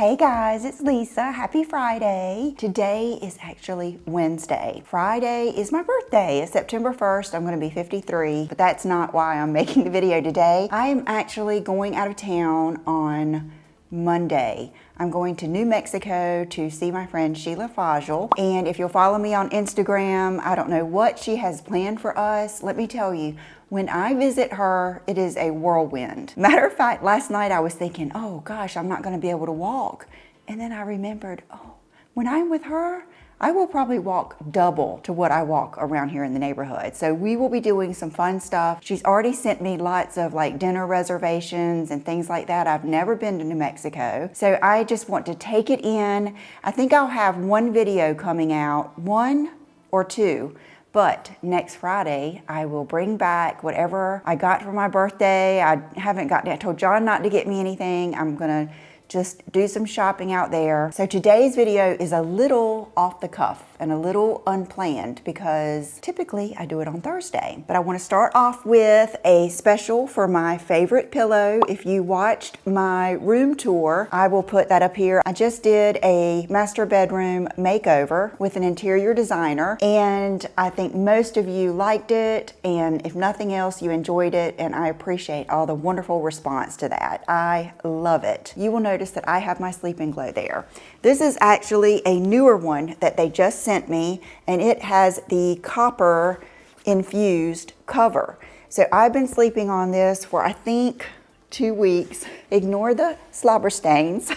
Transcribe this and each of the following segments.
Hey guys, it's Lisa. Happy Friday. Today is actually Wednesday. Friday is my birthday. It's September 1st. I'm going to be 53, but that's not why I'm making the video today. I am actually going out of town on Monday. I'm going to New Mexico to see my friend Sheila Fajl. And if you'll follow me on Instagram, I don't know what she has planned for us. Let me tell you, when I visit her, it is a whirlwind. Matter of fact, last night I was thinking, oh gosh, I'm not gonna be able to walk. And then I remembered, oh, when I'm with her, I will probably walk double to what I walk around here in the neighborhood. So we will be doing some fun stuff. She's already sent me lots of like dinner reservations and things like that. I've never been to New Mexico. So I just want to take it in. I think I'll have one video coming out, one or two. But next Friday, I will bring back whatever I got for my birthday. I told John not to get me anything. I'm gonna just do some shopping out there. So today's video is a little off the cuff and a little unplanned because typically I do it on Thursday. But I want to start off with a special for my favorite pillow. If you watched my room tour, I will put that up here. I just did a master bedroom makeover with an interior designer, and I think most of you liked it, and if nothing else, you enjoyed it, and I appreciate all the wonderful response to that. I love it. You will notice that I have my Sleep&Glow there. This is actually a newer one that they just sent me, and it has the copper infused cover. So I've been sleeping on this for I think 2 weeks. Ignore the slobber stains.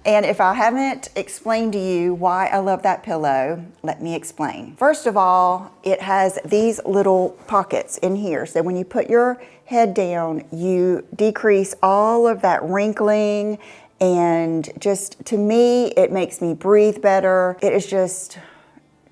And if I haven't explained to you why I love that pillow, let me explain. First of all, it has these little pockets in here. So when you put your head down, you decrease all of that wrinkling, and just, to me, it makes me breathe better. It is just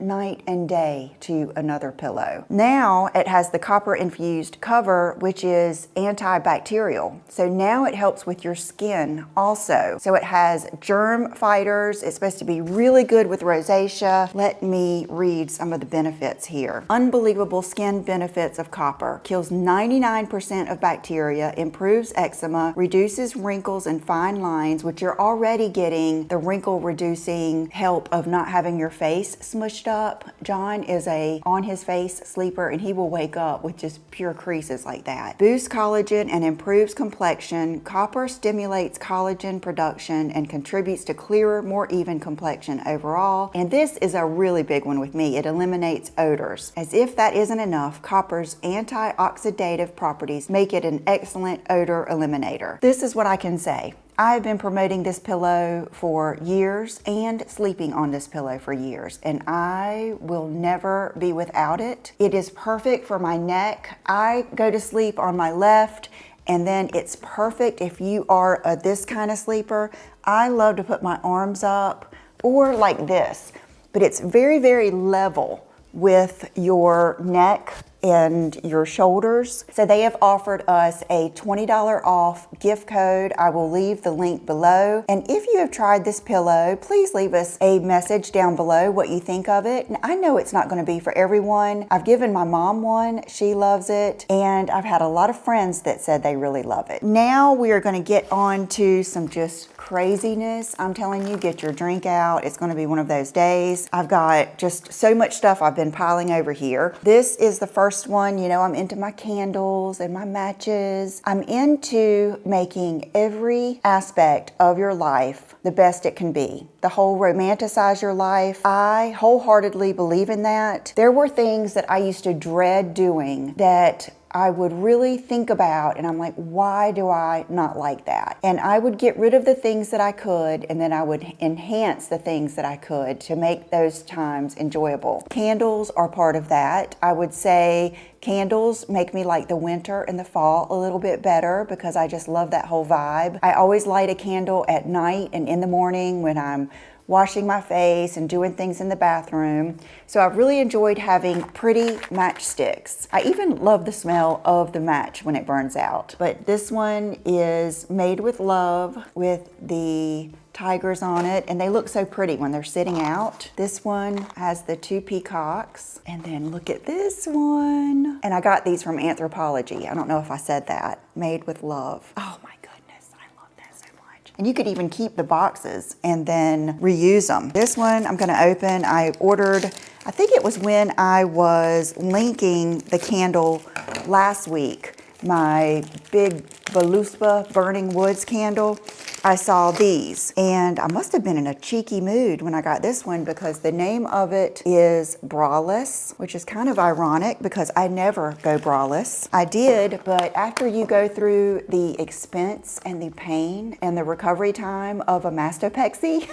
night and day to another pillow. Now it has the copper infused cover, which is antibacterial. So now it helps with your skin also. So it has germ fighters. It's supposed to be really good with rosacea. Let me read some of the benefits here. Unbelievable skin benefits of copper. Kills 99% of bacteria, improves eczema, reduces wrinkles and fine lines, which you're already getting the wrinkle reducing help of not having your face smushed up. John is a on his face sleeper, and he will wake up with just pure creases like that. Boosts collagen and improves complexion. Copper stimulates collagen production and contributes to clearer, more even complexion overall. And this is a really big one with me. It eliminates odors. As if that isn't enough, copper's antioxidative properties make it an excellent odor eliminator. This is what I can say. I've been promoting this pillow for years and sleeping on this pillow for years, and I will never be without it. It is perfect for my neck. I go to sleep on my left, and then it's perfect if you are this kind of sleeper. I love to put my arms up or like this, but it's very, very level with your neck and your shoulders. So they have offered us a $20 off gift code. I will leave the link below. And if you have tried this pillow, please leave us a message down below what you think of it. And I know it's not going to be for everyone. I've given my mom one. She loves it. And I've had a lot of friends that said they really love it. Now we are going to get on to some just craziness. I'm telling you, get your drink out. It's going to be one of those days. I've got just so much stuff I've been piling over here. This is the first one. You know, I'm into my candles and my matches. I'm into making every aspect of your life the best it can be. The whole romanticize your life. I wholeheartedly believe in that. There were things that I used to dread doing that I would really think about, and I'm like, why do I not like that? And I would get rid of the things that I could, and then I would enhance the things that I could to make those times enjoyable. Candles are part of that. I would say candles make me like the winter and the fall a little bit better because I just love that whole vibe. I always light a candle at night and in the morning when I'm washing my face and doing things in the bathroom. So I've really enjoyed having pretty matchsticks. I even love the smell of the match when it burns out. But this one is made with love with the tigers on it, and they look so pretty when they're sitting out. This one has the 2 peacocks, and then look at this one. And I got these from Anthropology. I don't know if I said that. Made with love. Oh my goodness, I love that so much. And you could even keep the boxes and then reuse them. This one I'm gonna open. I ordered, I think it was when I was linking the candle last week, my big Voluspa Burning Woods candle. I saw these and I must have been in a cheeky mood when I got this one because the name of it is braless, which is kind of ironic because I never go braless. I did, but after you go through the expense and the pain and the recovery time of a mastopexy,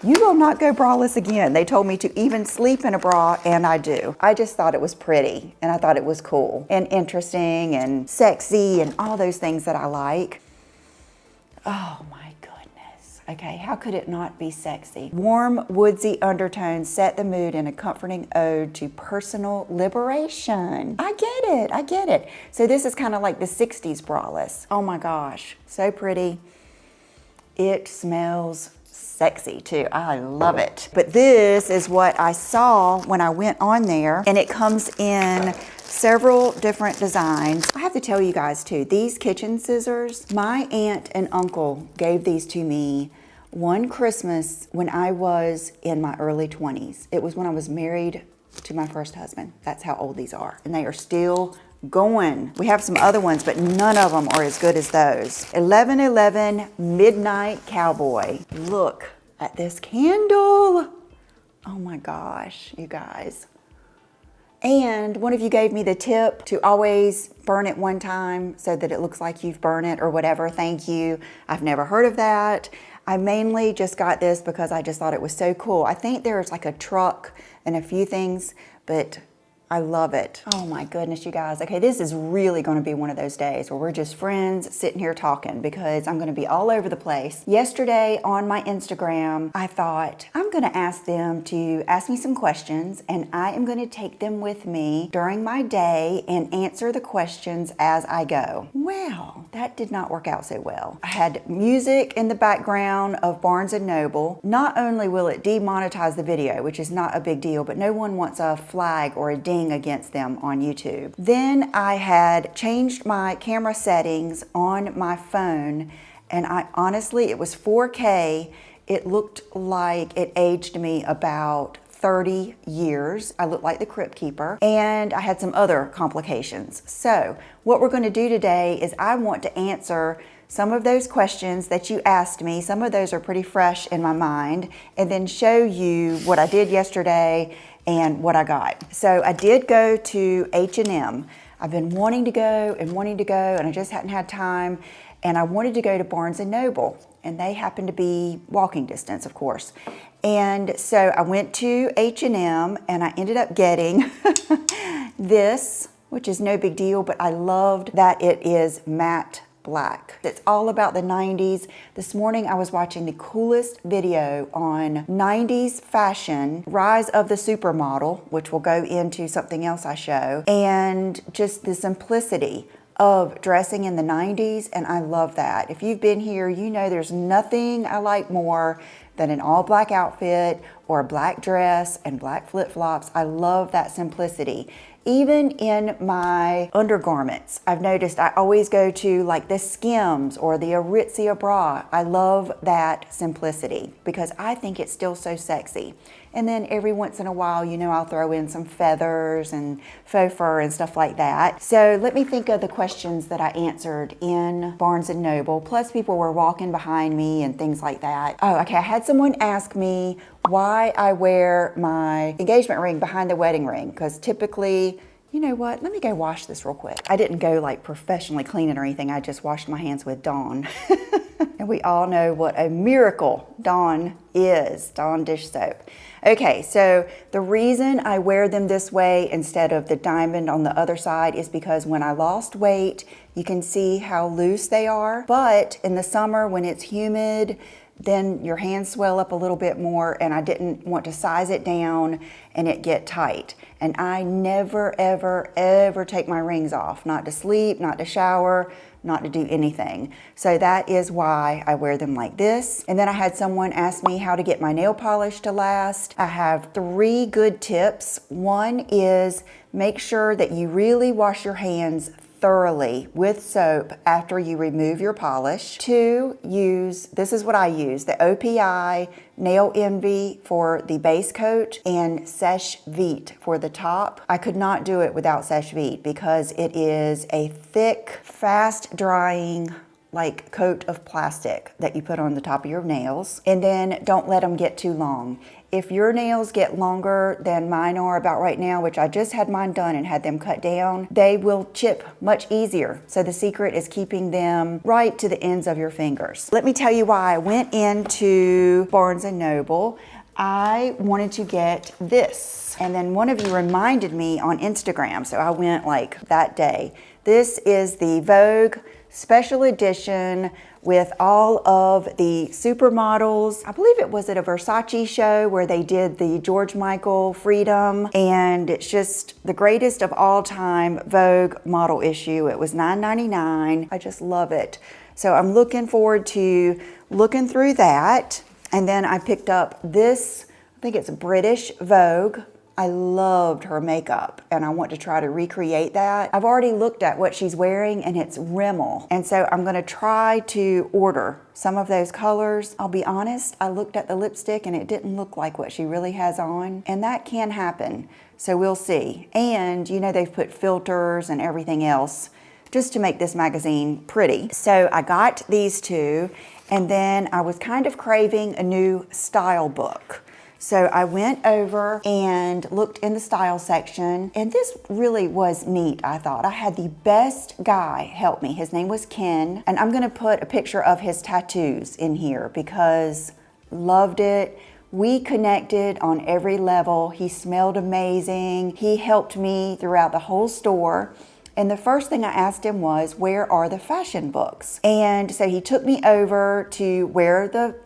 you will not go braless again. They told me to even sleep in a bra, and I do. I just thought it was pretty, and I thought it was cool and interesting and sexy and all those things that I like. Oh my goodness. Okay, how could it not be sexy? Warm, woodsy undertones set the mood in a comforting ode to personal liberation. I get it, I get it. So this is kind of like the 60s braless. Oh my gosh, so pretty. It smells sexy too. I love it. But this is what I saw when I went on there, and it comes in several different designs. I have to tell you guys too, these kitchen scissors, my aunt and uncle gave these to me one Christmas when I was in my early 20s. It was when I was married to my first husband. That's how old these are. And they are still going. We have some other ones, but none of them are as good as those. 1111 Midnight Cowboy. Look at this candle. Oh my gosh, you guys. And one of you gave me the tip to always burn it one time so that it looks like you've burned it or whatever. Thank you. I've never heard of that. I mainly just got this because I just thought it was so cool. I think there's like a truck and a few things, but I love it. Oh my goodness, you guys. Okay, this is really gonna be one of those days where we're just friends sitting here talking because I'm gonna be all over the place. Yesterday on my Instagram, I thought I'm gonna ask them to ask me some questions and I am gonna take them with me during my day and answer the questions as I go. Well, that did not work out so well. I had music in the background of Barnes & Noble. Not only will it demonetize the video, which is not a big deal, but no one wants a flag or a ding against them on YouTube. Then I had changed my camera settings on my phone, and I honestly, it was 4K. It looked like it aged me about 30 years. I looked like the Crypt Keeper, and I had some other complications. So what we're going to do today is I want to answer some of those questions that you asked me. Some of those are pretty fresh in my mind, and then show you what I did yesterday and what I got. So I did go to H&M. I've been wanting to go, and I just hadn't had time. And I wanted to go to Barnes & Noble, and they happen to be walking distance, of course. And so I went to H&M, and I ended up getting this, which is no big deal, but I loved that it is matte black. It's all about the 90s. This morning I was watching the coolest video on 90s fashion, rise of the supermodel, which will go into something else I show, and just the simplicity of dressing in the 90s, and I love that. If you've been here, you know there's nothing I like more than an all black outfit or a black dress and black flip-flops. I love that simplicity. Even in my undergarments, I've noticed I always go to like the Skims or the Aritzia bra. I love that simplicity because I think it's still so sexy. And then every once in a while, you know, I'll throw in some feathers and faux fur and stuff like that. So let me think of the questions that I answered in Barnes & Noble. Plus people were walking behind me and things like that. Oh, okay, I had someone ask me why I wear my engagement ring behind the wedding ring, because typically, you know what, let me go wash this real quick. I didn't go like professionally cleaning or anything, I just washed my hands with Dawn. And we all know what a miracle Dawn is, Dawn dish soap. Okay, so the reason I wear them this way instead of the diamond on the other side is because when I lost weight, you can see how loose they are. But in the summer when it's humid, then your hands swell up a little bit more, and I didn't want to size it down and it get tight. And I never, ever, ever take my rings off, not to sleep, not to shower, not to do anything. So that is why I wear them like this. And then I had someone ask me how to get my nail polish to last. I have 3 good tips. One is make sure that you really wash your hands thoroughly with soap after you remove your polish. 2, use, this is what I use, the OPI Nail Envy for the base coat and Seche Vite for the top. I could not do it without Seche Vite because it is a thick, fast drying like coat of plastic that you put on the top of your nails, and then don't let them get too long. If your nails get longer than mine are about right now, which I just had mine done and had them cut down, they will chip much easier. So the secret is keeping them right to the ends of your fingers. Let me tell you why I went into Barnes & Noble. I wanted to get this, and then one of you reminded me on Instagram, so I went like that day. This is the Vogue special edition with all of the supermodels. I believe it was at a Versace show where they did the George Michael Freedom, and it's just the greatest of all time Vogue model issue. It was $9.99. I just love it. So I'm looking forward to looking through that. And then I picked up this, I think it's British Vogue. I loved her makeup and I want to try to recreate that. I've already looked at what she's wearing and it's Rimmel. And so I'm gonna try to order some of those colors. I'll be honest, I looked at the lipstick and it didn't look like what she really has on, and that can happen. So we'll see. And you know, they've put filters and everything else just to make this magazine pretty. So I got these two, and then I was kind of craving a new style book. So I went over and looked in the style section, and this really was neat, I thought. I had the best guy help me. His name was Ken, and I'm gonna put a picture of his tattoos in here because loved it. We connected on every level. He smelled amazing. He helped me throughout the whole store. And the first thing I asked him was, where are the fashion books? And so he took me over to where the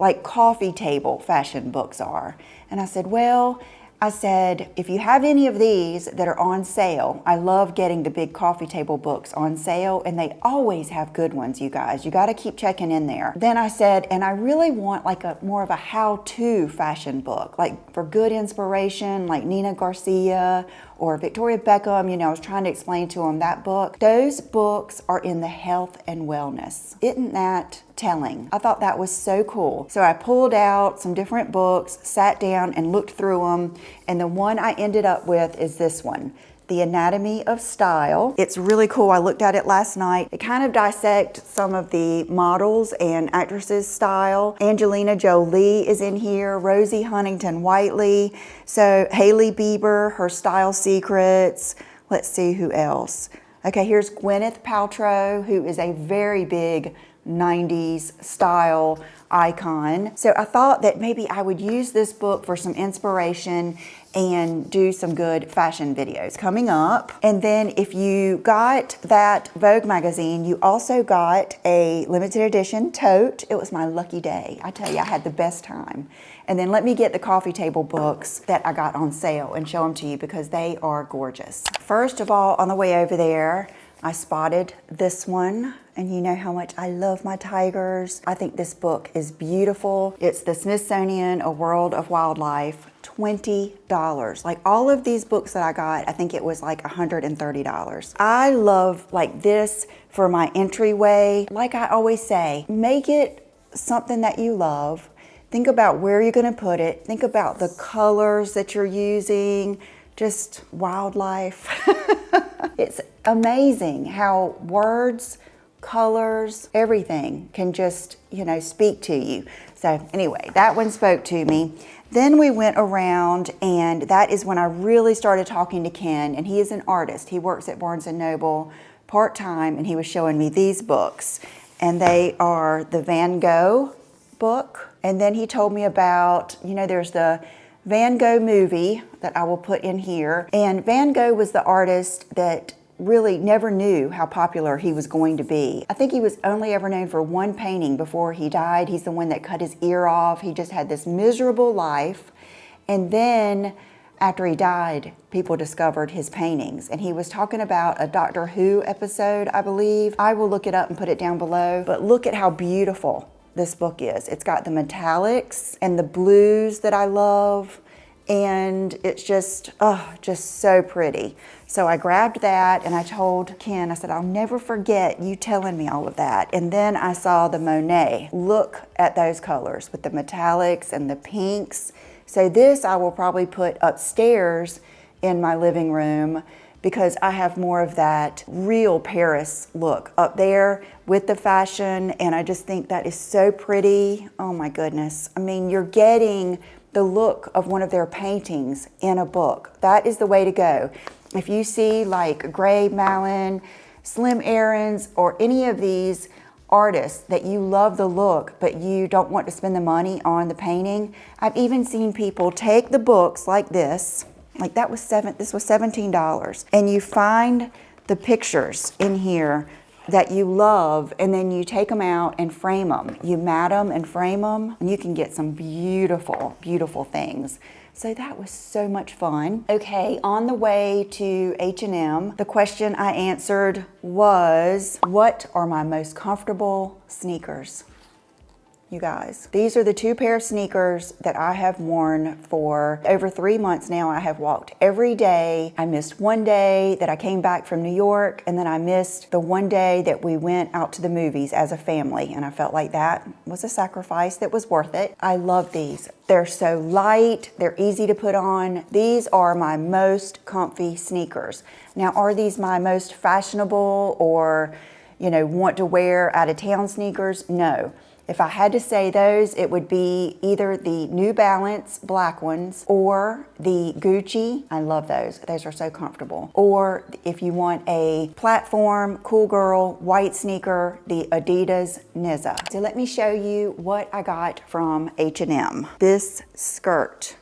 like coffee table fashion books are. And I said, well, if you have any of these that are on sale, I love getting the big coffee table books on sale, and they always have good ones, you guys. You gotta keep checking in there. Then I said, and I really want like more of a how-to fashion book, like for good inspiration, like Nina Garcia or Victoria Beckham. You know, I was trying to explain to them that book. Those books are in the health and wellness. Isn't that telling? I thought that was so cool. So I pulled out some different books, sat down and looked through them, and the one I ended up with is this one, The Anatomy of Style. It's really cool. I looked at it last night. It kind of dissects some of the models and actresses' style. Angelina Jolie is in here, Rosie Huntington-Whiteley, so Hailey Bieber, her style secrets. Let's see who else. Okay, here's Gwyneth Paltrow, who is a very big 90s style icon. So I thought that maybe I would use this book for some inspiration and do some good fashion videos coming up. And then if you got that Vogue magazine, you also got a limited edition tote. It was my lucky day. I tell you, I had the best time. And then let me get the coffee table books that I got on sale and show them to you because they are gorgeous. First of all, on the way over there, I spotted this one, and you know how much I love my tigers. I think this book is beautiful. It's the Smithsonian, A World of Wildlife, $20. Like all of these books that I got, I think it was like $130. I love like this for my entryway. Like I always say, make it something that you love. Think about where you're gonna put it. Think about the colors that you're using, just wildlife. It's amazing how words, colors, everything can just, you know, speak to you. So anyway, that one spoke to me. Then we went around, and that is when I really started talking to Ken, and he is an artist. He works at Barnes & Noble part-time, and he was showing me these books, and they are the Van Gogh book. And then he told me about, you know, there's the Van Gogh movie that I will put in here. And Van Gogh was the artist that really never knew how popular he was going to be. I think he was only ever known for one painting before he died. He's the one that cut his ear off. He just had this miserable life. And then after he died, people discovered his paintings. And he was talking about a Doctor Who episode, I believe. I will look it up and put it down below. But look at how beautiful this book is. It's got the metallics and the blues that I love. and it's just, oh, just so pretty. So I grabbed that and I told Ken, I said, I'll never forget you telling me all of that. And then I saw the Monet. Look at those colors with the metallics and the pinks. So this I will probably put upstairs in my living room because I have more of that real Paris look up there with the fashion, and I just think that is so pretty. Oh my goodness. I mean, you're getting the look of one of their paintings in a book. That is the way to go. If you see like Gray Malin, Slim Aarons, or any of these artists that you love the look but you don't want to spend the money on the painting, I've even seen people take the books like this, like this was $17, and you find the pictures in here that you love, and then you take them out and frame them. You mat them and frame them, and you can get some beautiful, beautiful things. So that was so much fun. Okay, on the way to H&M, the question I answered was, what are my most comfortable sneakers? You guys, these are the 2 pair of sneakers that I have worn for over 3 months now. I have walked every day. I missed one day that I came back from New York, and then I missed the one day that we went out to the movies as a family, and I felt like that was a sacrifice that was worth it. I love these. They're so light, they're easy to put on. These are my most comfy sneakers. Now, are these my most fashionable or, you know, want to wear out of town sneakers? No. If I had to say those, it would be either the New Balance black ones or the Gucci. I love those. Those are so comfortable. Or if you want a platform, cool girl, white sneaker, the Adidas Nizza. So let me show you what I got from H&M. This skirt.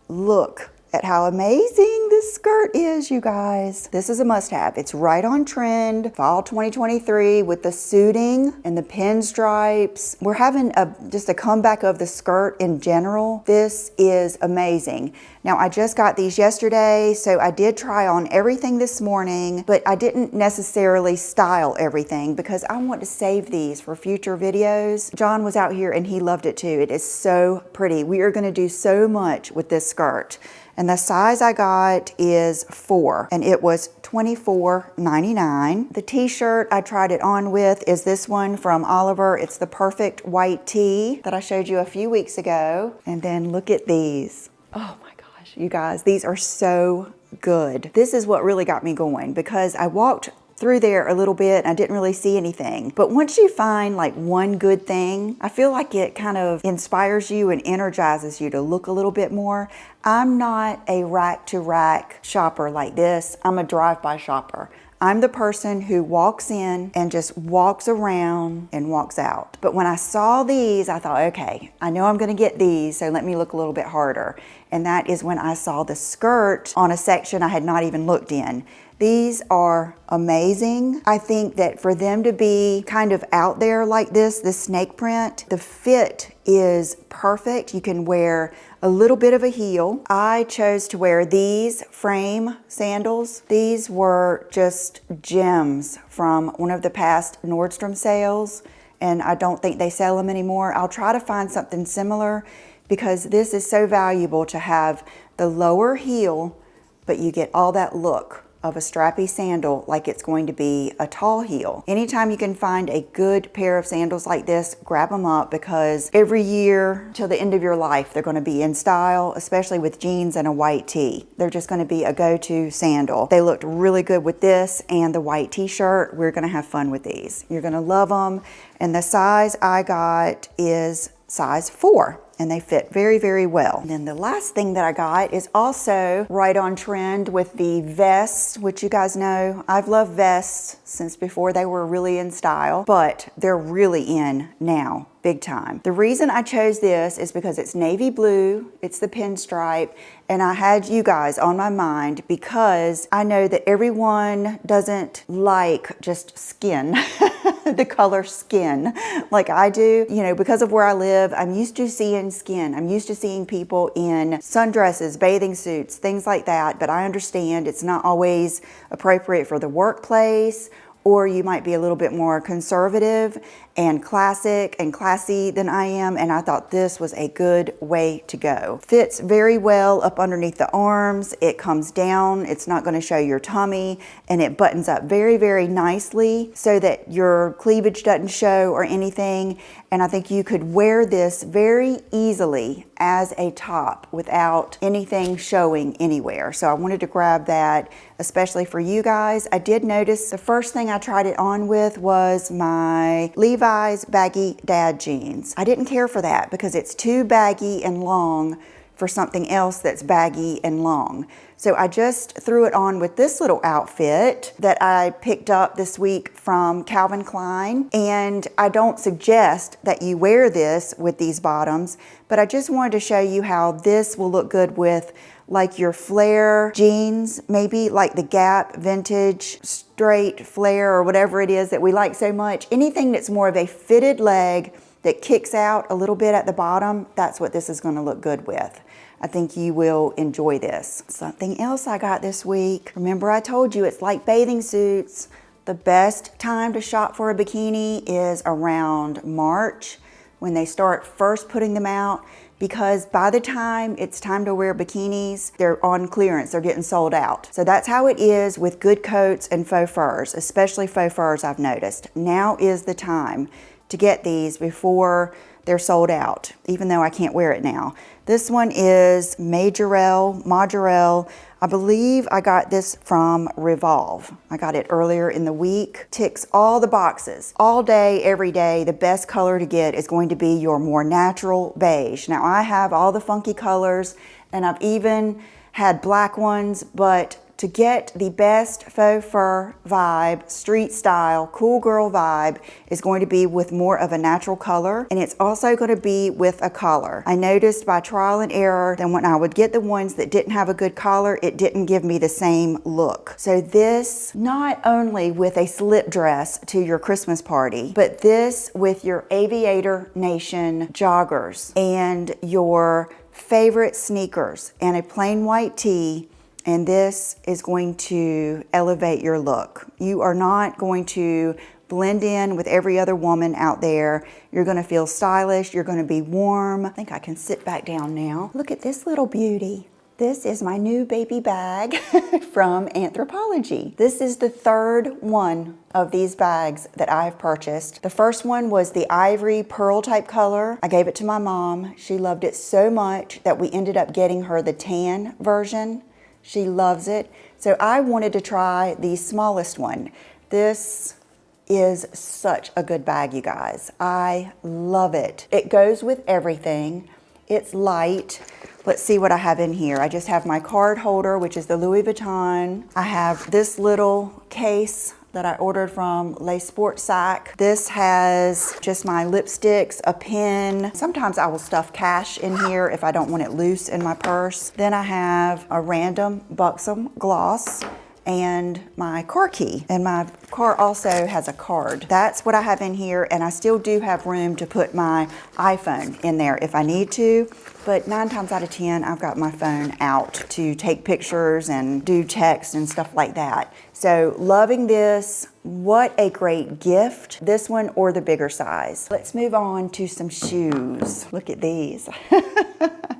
Look at how amazing this skirt is, you guys. This is a must-have. It's right on trend, fall 2023, with the suiting and the pinstripes. We're having just a comeback of the skirt in general. This is amazing. Now, I just got these yesterday, so I did try on everything this morning, but I didn't necessarily style everything because I want to save these for future videos. John was out here and he loved it too. It is so pretty. We are gonna do so much with this skirt. And the size I got is 4, and it was $24.99. The t-shirt I tried it on with is this one from Oliver. It's the perfect white tee that I showed you a few weeks ago. And then look at these. Oh my gosh, you guys, these are so good. This is what really got me going because I walked through there a little bit and I didn't really see anything. But once you find like one good thing, I feel like it kind of inspires you and energizes you to look a little bit more. I'm not a rack to rack shopper like this. I'm a drive-by shopper. I'm the person who walks in and just walks around and walks out. But when I saw these, I thought, okay, I know I'm gonna get these, so let me look a little bit harder. And that is when I saw the skirt on a section I had not even looked in. These are amazing. I think that for them to be kind of out there like this snake print, the fit is perfect. You can wear a little bit of a heel. I chose to wear these frame sandals. These were just gems from one of the past Nordstrom sales, and I don't think they sell them anymore. I'll try to find something similar because this is so valuable to have the lower heel, but you get all that look of a strappy sandal like it's going to be a tall heel. Anytime you can find a good pair of sandals like this, grab them up because every year till the end of your life, they're gonna be in style, especially with jeans and a white tee. They're just gonna be a go-to sandal. They looked really good with this and the white t-shirt. We're gonna have fun with these. You're gonna love them. And the size I got is size 4. And they fit very, very well. And then the last thing that I got is also right on trend with the vests, which you guys know, I've loved vests since before they were really in style, but they're really in now, big time. The reason I chose this is because it's navy blue, it's the pinstripe, and I had you guys on my mind because I know that everyone doesn't like just skin, the color skin like I do. You know, because of where I live, I'm used to seeing skin. I'm used to seeing people in sundresses, bathing suits, things like that, but I understand it's not always appropriate for the workplace or you might be a little bit more conservative and classic and classy than I am, and I thought this was a good way to go. Fits very well up underneath the arms. It comes down, it's not going to show your tummy, and it buttons up very, very nicely so that your cleavage doesn't show or anything. And I think you could wear this very easily as a top without anything showing anywhere. So I wanted to grab that, especially for you guys. I did notice the first thing I tried it on with was my Levi's baggy dad jeans. I didn't care for that because it's too baggy and long for something else that's baggy and long. So I just threw it on with this little outfit that I picked up this week from Calvin Klein. And I don't suggest that you wear this with these bottoms, but I just wanted to show you how this will look good with like your flare jeans, maybe like the Gap vintage straight flare or whatever it is that we like so much. Anything that's more of a fitted leg that kicks out a little bit at the bottom, that's what this is going to look good with. I think you will enjoy this. Something else I got this week. Remember I told you it's like bathing suits. The best time to shop for a bikini is around March when they start first putting them out, because by the time it's time to wear bikinis, they're on clearance, they're getting sold out. So that's how it is with good coats and faux furs, especially faux furs I've noticed. Now is the time to get these before they're sold out, even though I can't wear it now. This one is Majorelle. I believe I got this from Revolve. I got it earlier in the week. Ticks all the boxes. All day, every day, the best color to get is going to be your more natural beige. Now I have all the funky colors and I've even had black ones, but to get the best faux fur vibe, street style, cool girl vibe is going to be with more of a natural color, and it's also going to be with a collar. I noticed by trial and error that when I would get the ones that didn't have a good collar, it didn't give me the same look. So this, not only with a slip dress to your Christmas party, but this with your Aviator Nation joggers and your favorite sneakers and a plain white tee, and this is going to elevate your look. You are not going to blend in with every other woman out there. You're gonna feel stylish, you're gonna be warm. I think I can sit back down now. Look at this little beauty. This is my new baby bag from Anthropologie. This is the third one of these bags that I've purchased. The first one was the ivory pearl type color. I gave it to my mom. She loved it so much that we ended up getting her the tan version. She loves it. So I wanted to try the smallest one. This is such a good bag, you guys. I love it. It goes with everything. It's light. Let's see what I have in here. I just have my card holder, which is the Louis Vuitton. I have this little case that I ordered from Les Sport Sac. This has just my lipsticks, a pen. Sometimes I will stuff cash in here if I don't want it loose in my purse. Then I have a random Buxom gloss and my car key. And my car also has a card. That's what I have in here, and I still do have room to put my iPhone in there if I need to. But 9 times out of 10, I've got my phone out to take pictures and do text and stuff like that. So loving this. What a great gift. This one or the bigger size. Let's move on to some shoes. Look at these.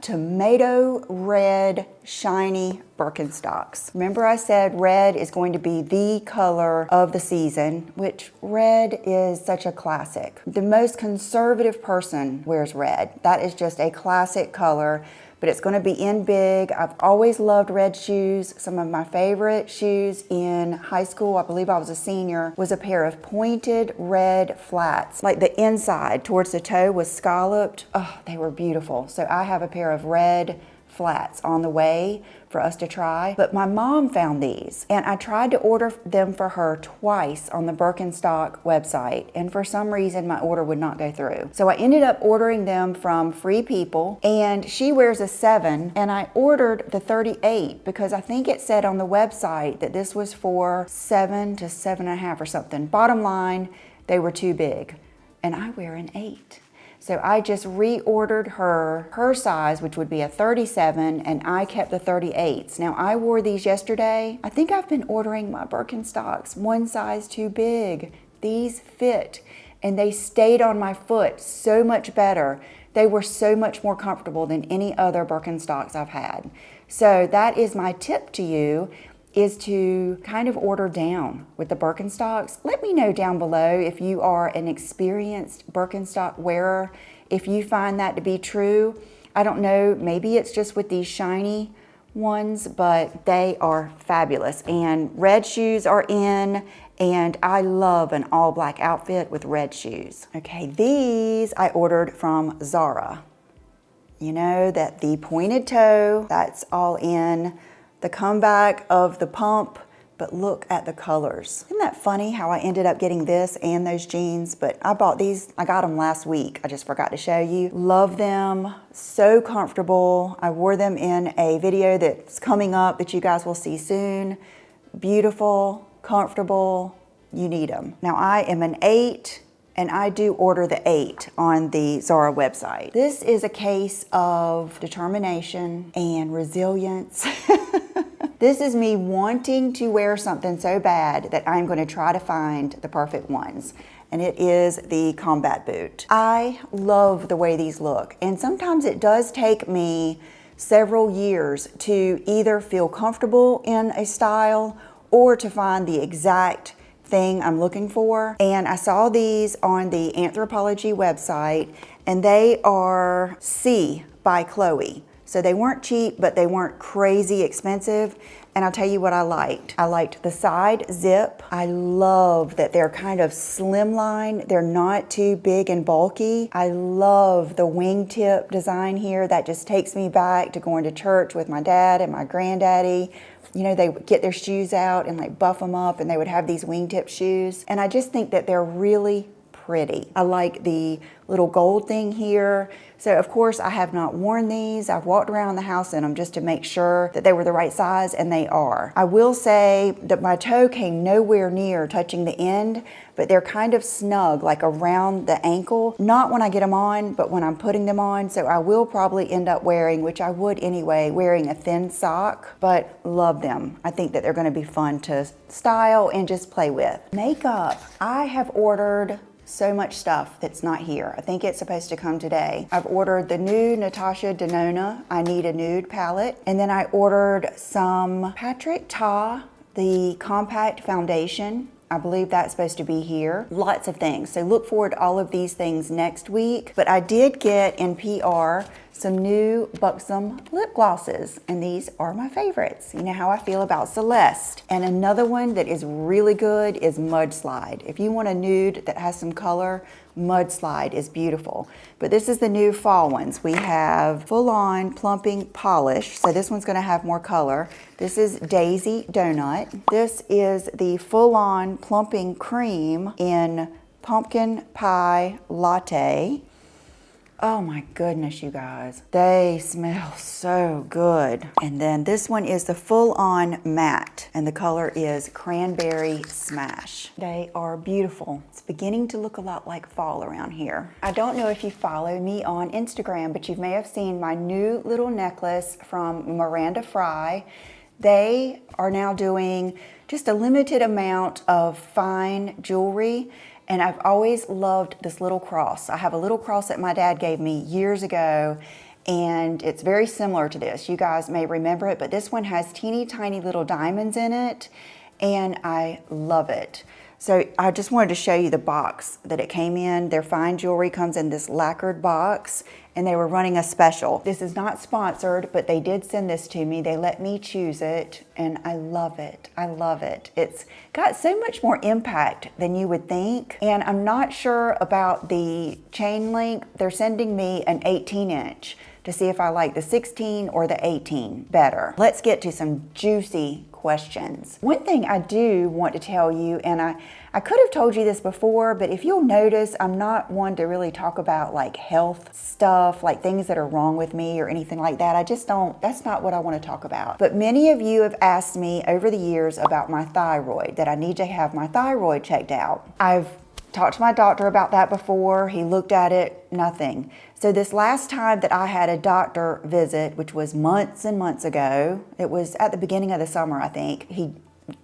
Tomato red shiny Birkenstocks. Remember I said red is going to be the color of the season, which red is such a classic. The most conservative person wears red. That is just a classic color, but it's going to be in big. I've always loved red shoes. Some of my favorite shoes in high school, I believe I was a senior, was a pair of pointed red flats. Like the inside towards the toe was scalloped. Oh, they were beautiful. So I have a pair of red flats on the way for us to try. But my mom found these, and I tried to order them for her twice on the Birkenstock website, and for some reason my order would not go through. So I ended up ordering them from Free People, and she wears a 7, and I ordered the 38 because I think it said on the website that this was for 7 to 7.5 or something. Bottom line, they were too big, and I wear an 8. So I just reordered her size, which would be a 37, and I kept the 38s. Now I wore these yesterday. I think I've been ordering my Birkenstocks one size too big. These fit, and they stayed on my foot so much better. They were so much more comfortable than any other Birkenstocks I've had. So that is my tip to you, is to kind of order down with the Birkenstocks. Let me know down below if you are an experienced Birkenstock wearer, if you find that to be true. I don't know, maybe it's just with these shiny ones, but they are fabulous. And red shoes are in, and I love an all black outfit with red shoes. Okay, these I ordered from Zara. You know, that the pointed toe, that's all in. The comeback of the pump, but look at the colors. Isn't that funny how I ended up getting this and those jeans? But I bought these, I got them last week. I just forgot to show you. Love them, so comfortable. I wore them in a video that's coming up that you guys will see soon. Beautiful, comfortable, you need them. Now I am an 8, and I do order the 8 on the Zara website. This is a case of determination and resilience. This is me wanting to wear something so bad that I'm going to try to find the perfect ones. And it is the combat boot. I love the way these look. And sometimes it does take me several years to either feel comfortable in a style or to find the exact thing I'm looking for. And I saw these on the Anthropologie website, and they are C by Chloe. So they weren't cheap, but they weren't crazy expensive. And I'll tell you what I liked. I liked the side zip. I love that they're kind of slimline. They're not too big and bulky. I love the wingtip design here. That just takes me back to going to church with my dad and my granddaddy. You know, they would get their shoes out and like buff them up, and they would have these wingtip shoes. And I just think that they're really pretty. I like the little gold thing here. So of course I have not worn these. I've walked around the house in them just to make sure that they were the right size, and they are. I will say that my toe came nowhere near touching the end, but they're kind of snug, like around the ankle. Not when I get them on, but when I'm putting them on. So I will probably end up wearing, which I would anyway, wearing a thin sock, but love them. I think that they're gonna be fun to style and just play with. Makeup, I have ordered so much stuff that's not here. I think it's supposed to come today. I've ordered the new Natasha Denona I Need a Nude palette, and then I ordered some Patrick Ta, the compact foundation. I believe that's supposed to be here. Lots of things. So look forward to all of these things next week. But I did get in PR some new Buxom lip glosses, and these are my favorites. You know how I feel about Celeste. And another one that is really good is Mudslide. If you want a nude that has some color, Mudslide is beautiful. But this is the new fall ones. We have full-on plumping polish. So this one's gonna have more color. This is Daisy Donut. This is the full-on plumping cream in Pumpkin Pie Latte. Oh my goodness, you guys. They smell so good. And then this one is the full-on matte, and the color is Cranberry Smash. They are beautiful. It's beginning to look a lot like fall around here. I don't know if you follow me on Instagram, but you may have seen my new little necklace from Miranda Fry. They are now doing just a limited amount of fine jewelry. And I've always loved this little cross. I have a little cross that my dad gave me years ago, and it's very similar to this. You guys may remember it, but this one has teeny tiny little diamonds in it, and I love it. So I just wanted to show you the box that it came in. Their fine jewelry comes in this lacquered box, and they were running a special. This is not sponsored, but they did send this to me. They let me choose it, and I love it. I love it. It's got so much more impact than you would think, and I'm not sure about the chain length. They're sending me an 18-inch to see if I like the 16 or the 18 better. Let's get to some juicy questions. One thing I do want to tell you, and I could have told you this before, but if you'll notice, I'm not one to really talk about like health stuff, like things that are wrong with me or anything like that. I just don't, that's not what I want to talk about. But many of you have asked me over the years about my thyroid, that I need to have my thyroid checked out. I've talked to my doctor about that before. He looked at it, nothing. So this last time that I had a doctor visit, which was months and months ago, it was at the beginning of the summer, I think. He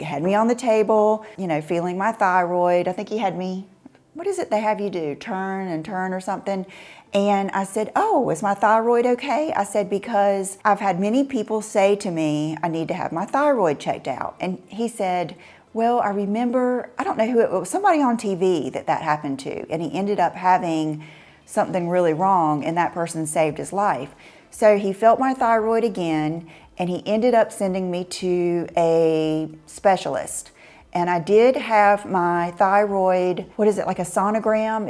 had me on the table, you know, feeling my thyroid. I think he had me, what is it they have you do? Turn and turn or something. And I said, oh, is my thyroid okay? I said, because I've had many people say to me, I need to have my thyroid checked out. And he said, well, I remember, I don't know who it was, somebody on TV that happened to, and he ended up having something really wrong, and that person saved his life. So he felt my thyroid again, and he ended up sending me to a specialist. And I did have my thyroid, what is it, like a sonogram?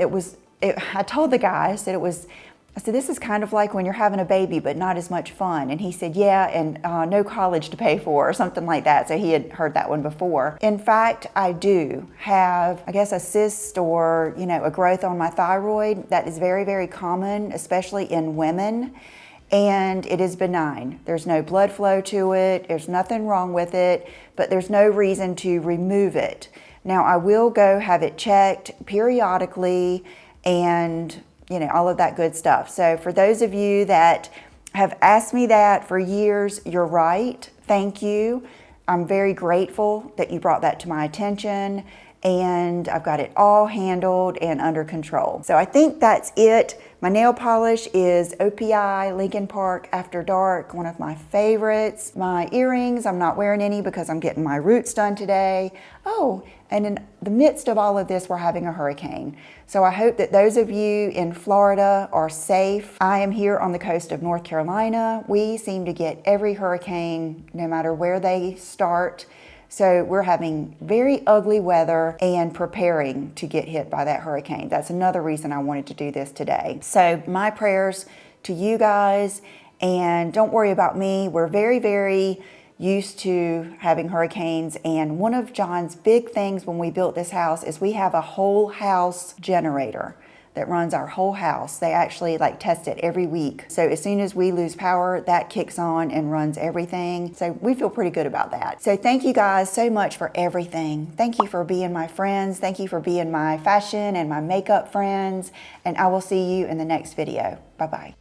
I told the guy, I said, this is kind of like when you're having a baby, but not as much fun. And he said, yeah, and no college to pay for or something like that. So he had heard that one before. In fact, I do have, I guess, a cyst or, you know, a growth on my thyroid that is very, very common, especially in women. And it is benign. There's no blood flow to it. There's nothing wrong with it, but there's no reason to remove it. Now, I will go have it checked periodically and, you know, all of that good stuff. So for those of you that have asked me that for years, you're right. Thank you. I'm very grateful that you brought that to my attention, and I've got it all handled and under control. So I think that's it. My nail polish is OPI Lincoln Park After Dark, one of my favorites. My earrings, I'm not wearing any because I'm getting my roots done today. Oh, and in the midst of all of this, we're having a hurricane. So I hope that those of you in Florida are safe. I am here on the coast of North Carolina. We seem to get every hurricane, no matter where they start. So we're having very ugly weather and preparing to get hit by that hurricane. That's another reason I wanted to do this today. So my prayers to you guys, and don't worry about me. We're very, very used to having hurricanes, and one of John's big things when we built this house is we have a whole house generator that runs our whole house. They actually test it every week. So as soon as we lose power, that kicks on and runs everything. So we feel pretty good about that. So thank you guys so much for everything. Thank you for being my friends. Thank you for being my fashion and my makeup friends. And I will see you in the next video. Bye-bye.